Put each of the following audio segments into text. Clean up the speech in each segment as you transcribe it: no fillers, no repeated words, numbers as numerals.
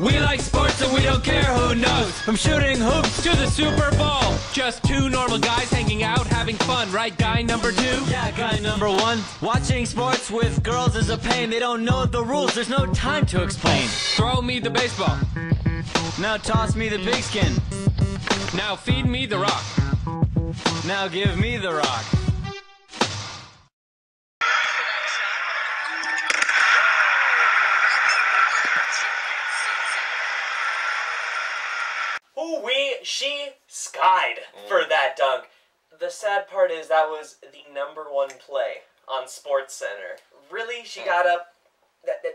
We like sports and we don't care who knows. From shooting hoops to the Super Bowl. Just two normal guys hanging out, having fun, right, guy number two? Yeah, guy number one. Watching sports with girls is a pain. They don't know the rules, there's no time to explain. Throw me the baseball. Now toss me the pigskin. Now feed me the rock. Now give me the rock. She skied for that dunk. The sad part is that was the #1 play on SportsCenter. Really, she got up about that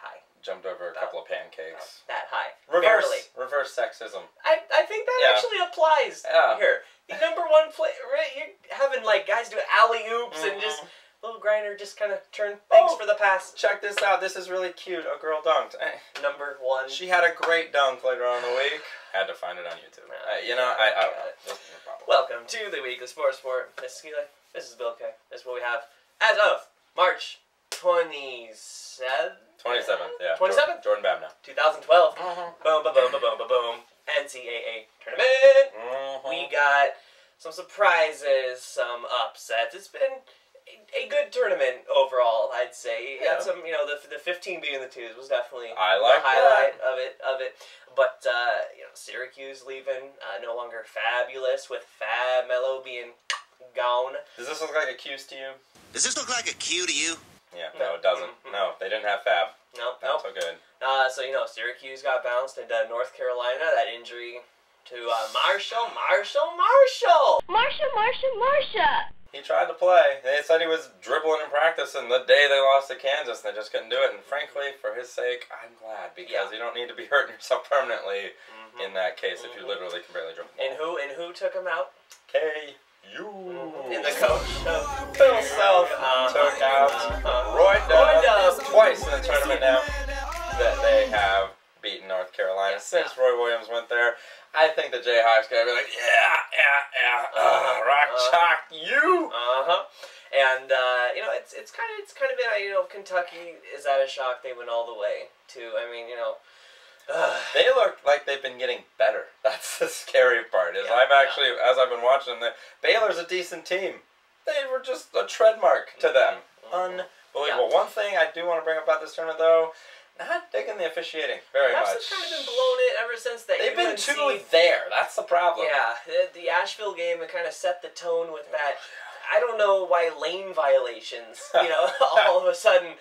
high. Jumped over a couple of pancakes. That high. Reverse sexism. I think that actually applies here. The #1 play, right? You're having like guys do alley oops and just little grinder just kind of turn things for the pass. Check this out. This is really cute. A girl dunked. #1. She had a great dunk later on in the week. Had to find it on YouTube. I don't know. No problem. Welcome to the Weekly Sports Report. This is Keelay. This is Bill K. This is what we have as of March 27th. 27th, yeah. 27th? Jordan Babnow. 2012. Boom, boom, boom, boom, boom, boom. NCAA tournament. We got some surprises, some upsets. It's been a good tournament overall, I'd say. You had some, the 15 beating the 2s was definitely the highlight of it. But Syracuse leaving, no longer fabulous with Fab Melo being gone. Does this look like a Q's to you? Does this look like a cue to you? Yeah, no, it doesn't. No, they didn't have Fab. Nope. Not so good. Syracuse got bounced into North Carolina. That injury to Marshall. He tried to play. They said he was dribbling in practice, and the day they lost to Kansas, they just couldn't do it. And frankly, for his sake, I'm glad, because you don't need to be hurting yourself permanently in that case if you literally can barely dribble. And who took him out? KU. And the coach. Phil Self took out Roy Dub twice in the tournament now that they have beaten North Carolina since Roy Williams went there. I think the Jayhawks gonna be like, rock chalk you. And it's kind of been Kentucky is that a shock they went all the way too. I mean they look like they've been getting better. That's the scary part. As I've been watching them, Baylor's a decent team. They were just a tread mark to them. Unbelievable. One thing I do want to bring up about this tournament though. Not digging the officiating very much. Refs have kind of been blowing it ever since they've been too there. That's the problem. Yeah, the Asheville game, it kind of set the tone with that. I don't know why lane violations, all of a sudden,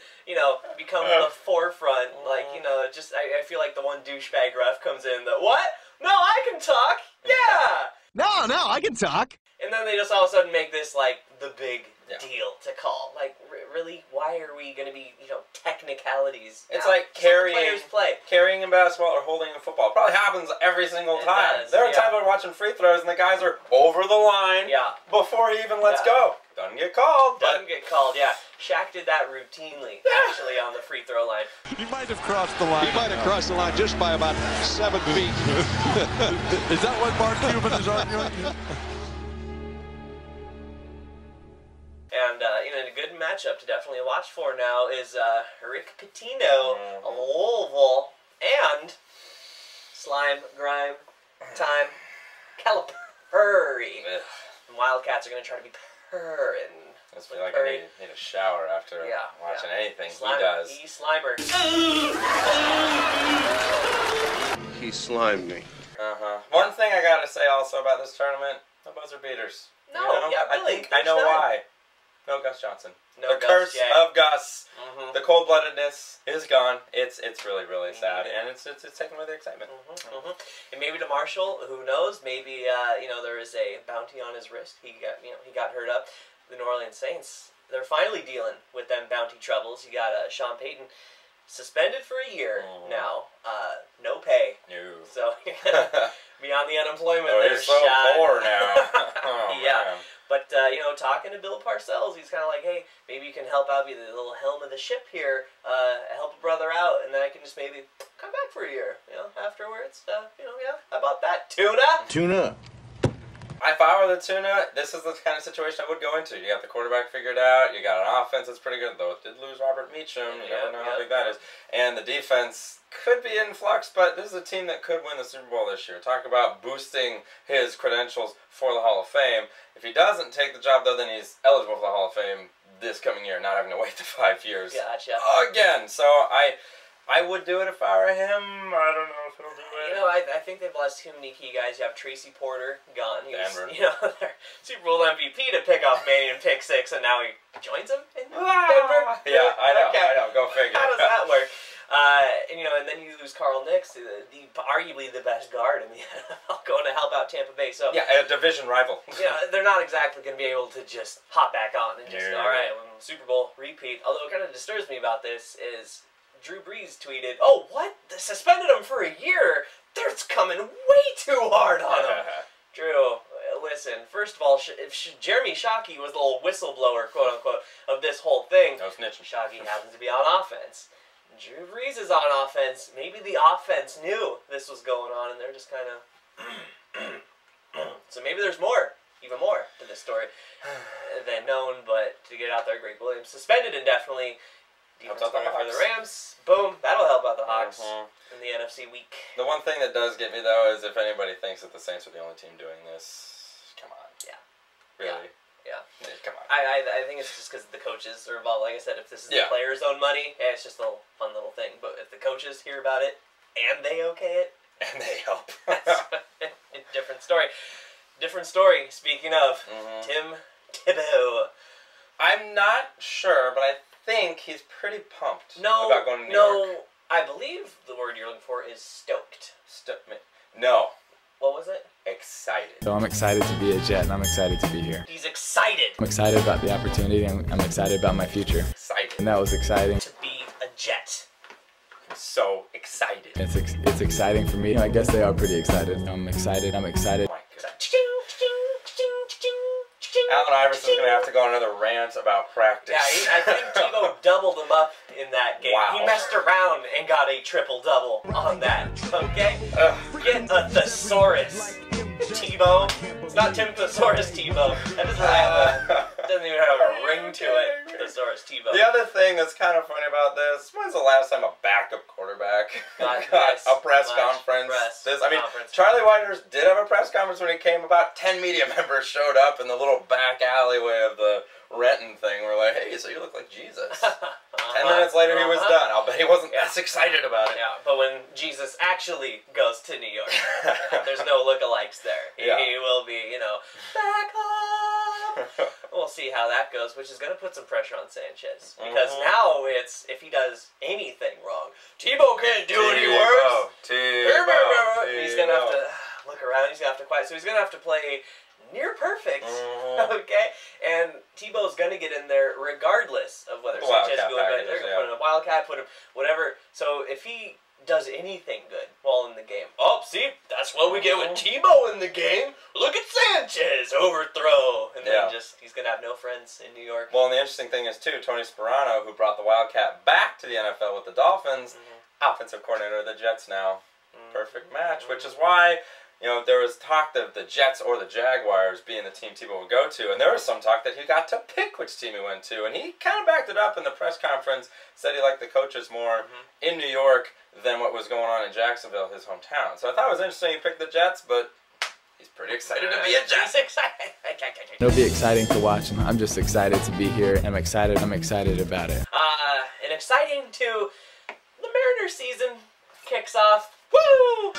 become the forefront. Like, I feel like the one douchebag ref comes in. What? No, I can talk. Yeah. No, I can talk. And then they just all of a sudden make this like the big deal to call. Like, really, why are we going to be, technicalities? It's like carrying in basketball or holding in football. It probably happens every single time. There are times we're watching free throws and the guys are over the line before he even lets go. Doesn't get called. Yeah. Shaq did that routinely, actually, on the free throw line. He might have crossed the line. He might have crossed the line just by about 7 feet. Is that what Mark Cuban is arguing? And, a good matchup to definitely watch for now is Rick Pitino, Louisville, and Slime, Grime, Time, Calipari. And Wildcats are going to try to be purring. I feel like I need a shower after watching anything he does. He's Slimer. He slimed me. One thing I gotta say also about this tournament, the buzzer beaters. Really. I know why. No Gus Johnson. No the Gus, curse of Gus. The cold-bloodedness is gone. It's really, really sad, and it's taking away the excitement. And maybe to Marshall, who knows? Maybe there is a bounty on his wrist. He got hurt up. The New Orleans Saints, they're finally dealing with them bounty troubles. You got Sean Payton suspended for a year now. No pay. No. So you're gonna be on the unemployment. He's so poor now. Man. But, talking to Bill Parcells, he's kind of like, hey, maybe you can help out, be the little helm of the ship here, help a brother out, and then I can just maybe come back for a year, afterwards. How about that? Tuna? Tuna. if I were the Tuna, this is the kind of situation I would go into. You got the quarterback figured out. You got an offense that's pretty good, though it did lose Robert Meacham. You never know how big that is. And the defense could be in flux, but this is a team that could win the Super Bowl this year. Talk about boosting his credentials for the Hall of Fame. If he doesn't take the job, though, then he's eligible for the Hall of Fame this coming year, not having to wait the 5 years. Gotcha. Again, so I would do it if I were him. I don't know if he'll do it. You know, I think they've lost too many key guys. You have Tracy Porter gone. He was, Denver. you know, their Super Bowl MVP to pick off Manny and pick 6, and now he joins them in Denver. Yeah, I know. Okay. I know. Go figure. How does that work? And, you know, and then you lose Carl Nicks, arguably the best guard in the NFL, going to help out Tampa Bay. So Yeah, a division rival. yeah, they're not exactly going to be able to just hop back on and just, all right, Super Bowl repeat. Although what kind of disturbs me about this is Drew Brees tweeted, "Oh, what? They suspended him for a year? That's coming way too hard on him." Drew, listen, first of all, if Jeremy Shockey was the little whistleblower, quote-unquote, of this whole thing, No snitching. Shockey happens to be on offense. Drew Brees is on offense. Maybe the offense knew this was going on, and they're just kind of... So maybe there's more, even more, to this story than known, but to get out there, Greg Williams suspended indefinitely. Defense Helps out the player for the Hawks. Rams. Boom. That'll help out the Hawks in the NFC week. The one thing that does get me, though, is if anybody thinks that the Saints are the only team doing this, come on. Yeah. Really? Yeah. Come on. I think it's just because the coaches are involved. Like I said, if this is the players' own money, it's just a little fun little thing. But if the coaches hear about it and they okay it, And they help. that's a different story. Different story. Speaking of Tim Tebow. I'm not sure, but I think he's pretty pumped about going to New York. I believe the word you're looking for is stoked. No. What was it? Excited. So I'm excited to be a Jet, and I'm excited to be here. He's excited I'm excited about the opportunity, and I'm excited about my future. Excited. And that was exciting. to be a Jet. I'm so excited. It's exciting for me. I guess they are pretty excited. I'm excited. I'm excited. Oh my goodness. Allen Iverson's going to have to go on another rant about practice. Yeah, I think Tebow doubled him up in that game. Wow. He messed around and got a triple-double on that, okay? Get a thesaurus, Tebow. It's not Tim Thesaurus Tebow. That doesn't even have a ring to it, Thesaurus Tebow. The other thing that's kind of funny about this, when's the last time a backup quarterback got Yes, a press much conference? conference. Charlie Whitehurst did have a press conference when he came. About 10 media members showed up in the little back alleyway of the Renton thing. We're like, hey, so you look like Jesus. 10 minutes later, he was done. I'll bet he wasn't as excited about it. Yeah, but when Jesus actually goes to New York, there's no lookalikes there. He will be, you know, back home. We'll see how that goes, which is going to put some pressure on Sanchez. Because now it's, if he does anything wrong, Tebow can't do any worse. He's going to have to look around. He's going to have to quiet. So he's going to have to play near perfect, okay? And Tebow's going to get in there regardless of whether Sanchez is going back. They're going to put him in a wildcat, put him whatever. So if he does anything good while in the game, oh, see, that's what we get with Tebow in the game. Look at Sanchez, overthrow. And then he's going to have no friends in New York. Well, and the interesting thing is, too, Tony Sperano, who brought the Wildcat back to the NFL with the Dolphins, offensive coordinator of the Jets now. Perfect match, which is why... You know, there was talk of the Jets or the Jaguars being the team Tebow would go to, and there was some talk that he got to pick which team he went to, and he kind of backed it up in the press conference, said he liked the coaches more in New York than what was going on in Jacksonville, his hometown. So I thought it was interesting he picked the Jets, but he's pretty excited to be a Jet. He's excited. It'll be exciting to watch, and I'm just excited to be here. I'm excited about it. And exciting too, the Mariners season kicks off. Woo!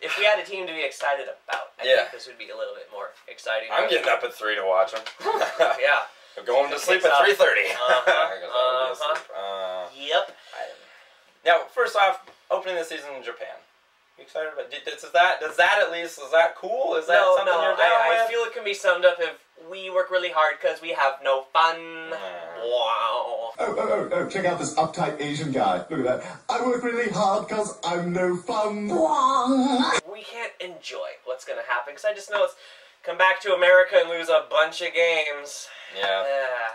If we had a team to be excited about, I think this would be a little bit more exciting. I'm getting up at 3 to watch them. Yeah. I'm going to sleep at 3:30. Yep. Now, first off, opening the season in Japan. You excited about? Does that cool? Is that something you're down with? I feel it can be summed up if we work really hard because we have no fun. Wow. Oh, check out this uptight Asian guy. Look at that. I work really hard because I'm no fun. We can't enjoy what's going to happen because I just know it's come back to America and lose a bunch of games. Yeah,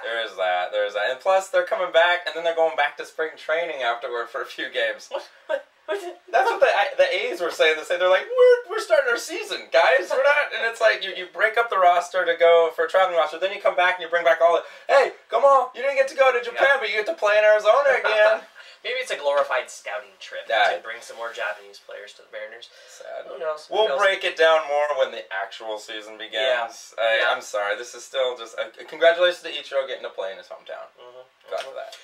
there is that. And plus, they're coming back, and then they're going back to spring training afterward for a few games. What That's what the A's were saying. They're like, we're starting our season, guys. We're not, and it's like you break up the roster to go for a traveling roster, then you come back and you bring back all the, hey, come on, you didn't get to go to Japan, but you get to play in Arizona again. Maybe it's a glorified scouting trip to bring some more Japanese players to the Mariners. Sad. Who knows? We'll break it down more when the actual season begins. I'm sorry, this is still just congratulations to Ichiro getting to play in his hometown. Glad for that.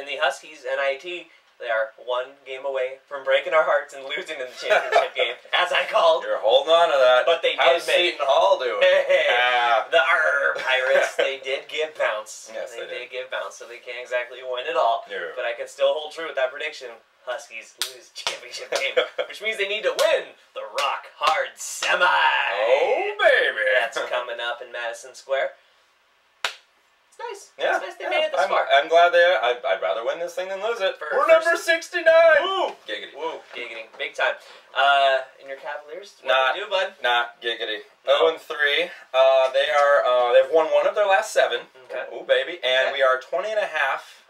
In the Huskies, NIT, they are one game away from breaking our hearts and losing in the championship game, as I called. You're holding on to that. But they How's did Seton Hall doing? The Pirates, they did give bounce. Yes, they did give bounce, so they can't exactly win it all. No. But I can still hold true with that prediction. Huskies lose championship game, which means they need to win the Rock Hard Semi. Oh, baby. That's coming up in Madison Square. Nice. Yeah, it's nice they made it this far. I'm glad I'd rather win this thing than lose it. We're number 69. Woo! Giggity. Woo! Giggity. Big time. In your Cavaliers, what do you do, bud? Not giggity. No. 0-3. They've won one of their last 7. Okay. Ooh, baby. And we are 20 and a half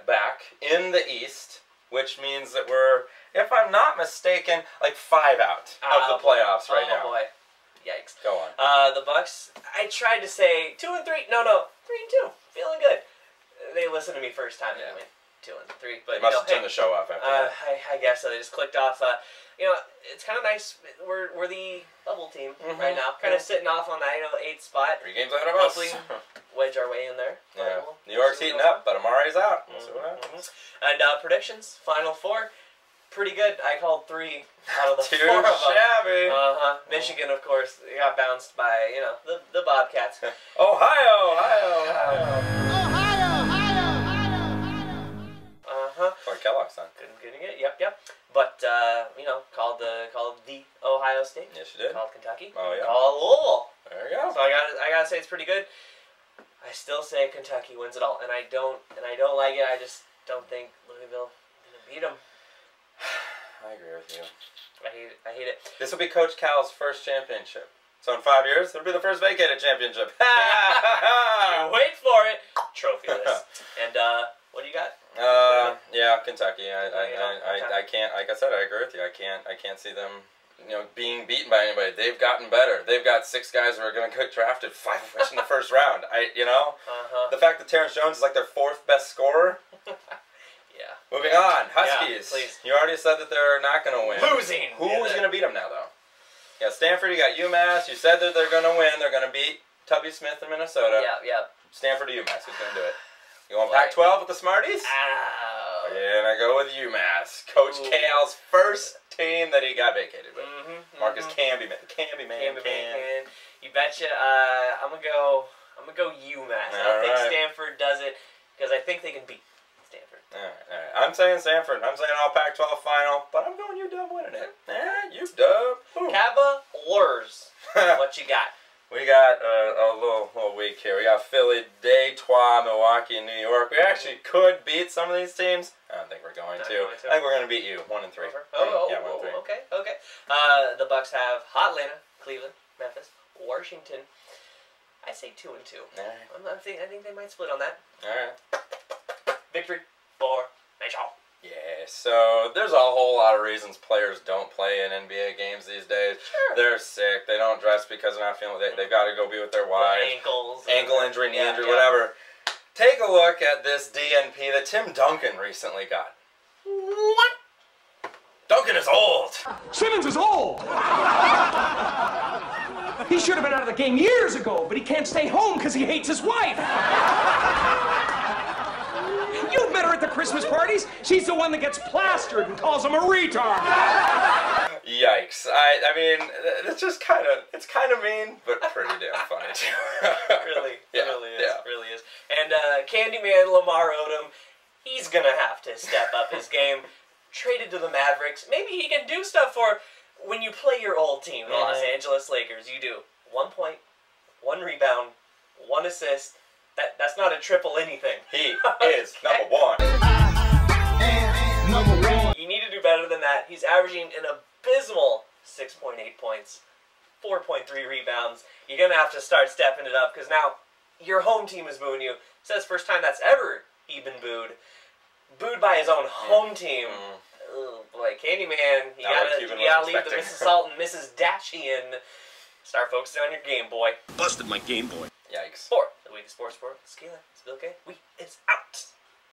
back in the East, which means that we're, if I'm not mistaken, like 5 out of the playoffs right now. Oh boy. Yikes. Go on. The Bucks, I tried to say 2-3. No, 3-2. Feeling good. They listened to me first time. Yeah. I mean, 2-3. They But must have turned the show off after that. I guess so. They just clicked off. It's kind of nice. We're the bubble team right now. Kind of sitting off on that 8th spot. 3 games ahead of us. Hopefully wedge our way in there. Yeah. We'll New York's heating up, but Amari's out. We'll see what happens. And predictions, Final Four. Pretty good. I called 3 out of the 4 of them. Shabby. Michigan, of course, got bounced by, the Bobcats. Ohio. For Kellogg's son. Couldn't get it. Yep. But called the Ohio State. Yes, you did. Called Kentucky. Oh yeah. Called Louisville. There you go. So I gotta say it's pretty good. I still say Kentucky wins it all, and I don't like it. I just don't think Louisville gonna beat them. I agree with you. I hate it. This will be Coach Cal's first championship. So in 5 years, it'll be the first vacated championship. Wait for it. Trophyless. And what do you got? Yeah, Kentucky. I can't. Like I said, I agree with you. I can't see them, being beaten by anybody. They've gotten better. They've got 6 guys who are going to get drafted, 5 of which in the first round. The fact that Terrence Jones is like their 4th best scorer. Yeah. Moving on, Huskies. Yeah, please. You already said that they're not going to win. Losing. Who's going to beat them now, though? You got Stanford. You got UMass. You said that they're going to win. They're going to beat Tubby Smith in Minnesota. Yeah. Stanford or UMass? Who's going to do it? You want Pac-12 with the Smarties? Ow. Yeah, and I go with UMass. Coach Cal's first team that he got vacated with. Marcus Camby, man. Camby. You betcha. I'm gonna go UMass. I don't think Stanford does it because I think they can beat Stanford. All right. I'm saying Stanford. I'm saying all Pac-12 final, but I'm going UW winning it. UW. Cavaliers. What you got? We got a little week here. We got Philly, Detroit, Milwaukee, and New York. We actually could beat some of these teams. I don't think we're going to. I think we're going to beat you 1-3. 1-3. Okay. The Bucks have Atlanta, Cleveland, Memphis, Washington. I say 2-2. All right. I think they might split on that. All right. Victory for Nation. Yeah, so there's a whole lot of reasons players don't play in NBA games these days. Sure. They're sick. They don't dress because they're not feeling. They've got to go be with their wives. Ankle injury, knee injury, whatever. Take a look at this DNP that Tim Duncan recently got. What? Duncan is old. Simmons is old. He should have been out of the game years ago, but he can't stay home because he hates his wife. You've met her at the Christmas parties. She's the one that gets plastered and calls him a retard. Yikes. I mean, it's just kind of mean, but pretty damn funny too. Really is. And Candyman Lamar Odom, he's going to have to step up his game. Traded to the Mavericks. Maybe he can do stuff for when you play your old team, the Los Angeles Lakers. You do 1 point, 1 rebound, 1 assist. That's not a triple anything. He is number 1. You need to do better than that. He's averaging an abysmal 6.8 points, 4.3 rebounds. You're going to have to start stepping it up because now your home team is booing you. It says first time that's ever he been booed. Booed by his own home team. Oh boy, Candyman, you Now what gotta Cuban leave was the expecting. Mrs. Salt and Mrs. Dashian. Start focusing on your Game Boy. Busted my Game Boy. Yikes. For the Week of Sports Report, it's Keelay, it's Bill K. We is out.